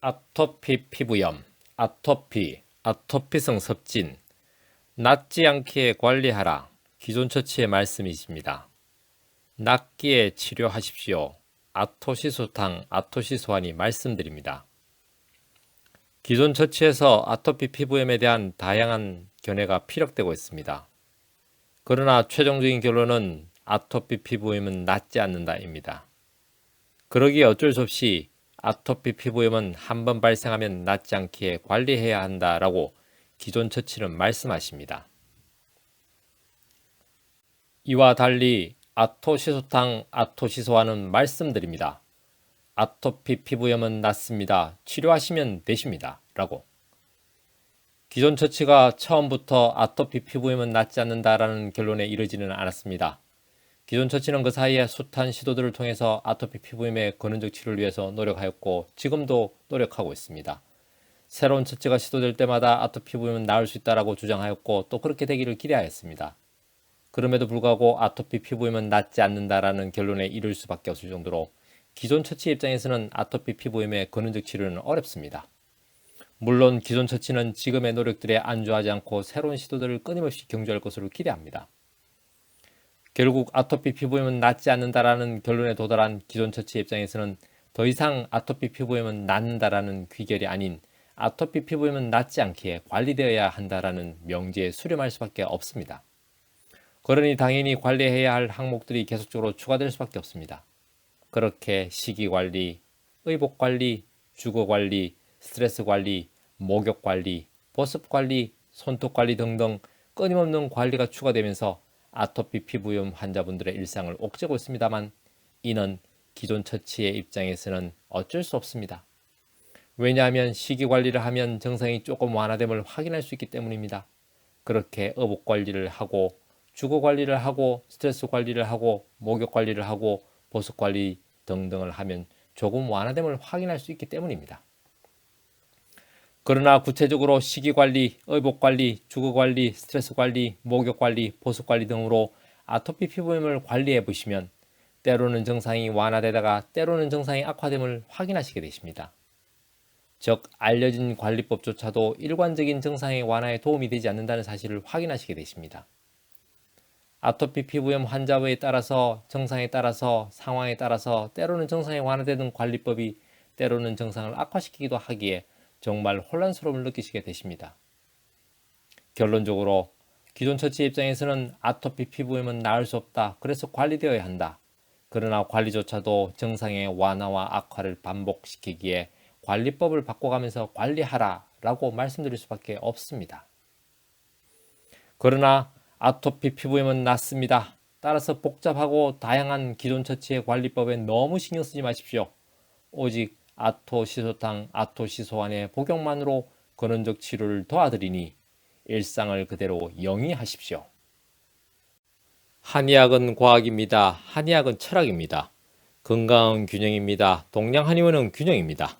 아토피 피부염, 아토피성 섭진, 낫지 않게 관리하라. 기존 처치의 말씀이십니다. 낫기에 치료하십시오. 아토시소탕, 아토시소환이 말씀드립니다. 기존 처치에서 아토피 피부염에 대한 다양한 견해가 피력되고 있습니다. 그러나 최종적인 결론은 아토피 피부염은 낫지 않는다입니다. 그러기에 어쩔 수 없이 아토피 피부염은 한번 발생하면 낫지 않기에 관리해야 한다라고 기존 처치는 말씀하십니다. 이와 달리 아토시소탕, 아토시소환은 말씀드립니다. 아토피 피부염은 낫습니다. 치료하시면 되십니다. 라고. 기존 처치가 처음부터 아토피 피부염은 낫지 않는다라는 결론에 이르지는 않았습니다. 기존 처치는 그 사이에 숱한 시도들을 통해서 아토피 피부염의 근원적 치료를 위해서 노력하였고 지금도 노력하고 있습니다. 새로운 처치가 시도될 때마다 아토피 피부염은 나을 수 있다고 주장하였고 또 그렇게 되기를 기대하였습니다. 그럼에도 불구하고 아토피 피부염은 낫지 않는다라는 결론에 이를 수밖에 없을 정도로 기존 처치 입장에서는 아토피 피부염의 근원적 치료는 어렵습니다. 물론 기존 처치는 지금의 노력들에 안주하지 않고 새로운 시도들을 끊임없이 경주할 것으로 기대합니다. 결국 아토피 피부염은 낫지 않는다라는 결론에 도달한 기존 처치 입장에서는 더 이상 아토피 피부염은 낫는다라는 귀결이 아닌 아토피 피부염은 낫지 않기에 관리되어야 한다라는 명제에 수렴할 수밖에 없습니다. 그러니 당연히 관리해야 할 항목들이 계속적으로 추가될 수밖에 없습니다. 그렇게 식이관리, 의복관리, 주거관리, 스트레스관리, 목욕관리, 보습관리, 손톱관리 등등 끊임없는 관리가 추가되면서 아토피 피부염 환자분들의 일상을 옥죄고 있습니다만 이는 기존 처치의 입장에서는 어쩔 수 없습니다. 왜냐하면 식이관리를 하면 증상이 조금 완화됨을 확인할 수 있기 때문입니다. 그렇게 의복관리를 하고 주거관리를 하고 스트레스 관리를 하고 목욕관리를 하고 보습관리 등등을 하면 조금 완화됨을 확인할 수 있기 때문입니다. 그러나 구체적으로 식이관리, 의복관리, 주거관리, 스트레스관리, 목욕관리, 보습관리 등으로 아토피 피부염을 관리해 보시면 때로는 증상이 완화되다가 때로는 증상이 악화됨을 확인하시게 되십니다. 즉 알려진 관리법조차도 일관적인 증상의 완화에 도움이 되지 않는다는 사실을 확인하시게 되십니다. 아토피 피부염 환자에 따라서 증상에 따라서 상황에 따라서 때로는 증상이 완화되는 관리법이 때로는 증상을 악화시키기도 하기에 정말 혼란스러움을 느끼시게 되십니다. 결론적으로 기존 처치 입장에서는 아토피 피부염은 나을 수 없다. 그래서 관리되어야 한다. 그러나 관리조차도 증상의 완화와 악화를 반복시키기에 관리법을 바꿔가면서 관리하라 라고 말씀드릴 수밖에 없습니다. 그러나 아토피 피부염은 낫습니다. 따라서 복잡하고 다양한 기존 처치의 관리법에 너무 신경 쓰지 마십시오. 오직 아토시소탕, 아토시소환의 복용만으로 근원적 치료를 도와드리니 일상을 그대로 영위하십시오. 한의학은 과학입니다. 한의학은 철학입니다. 건강은 균형입니다. 동양 한의원은 균형입니다.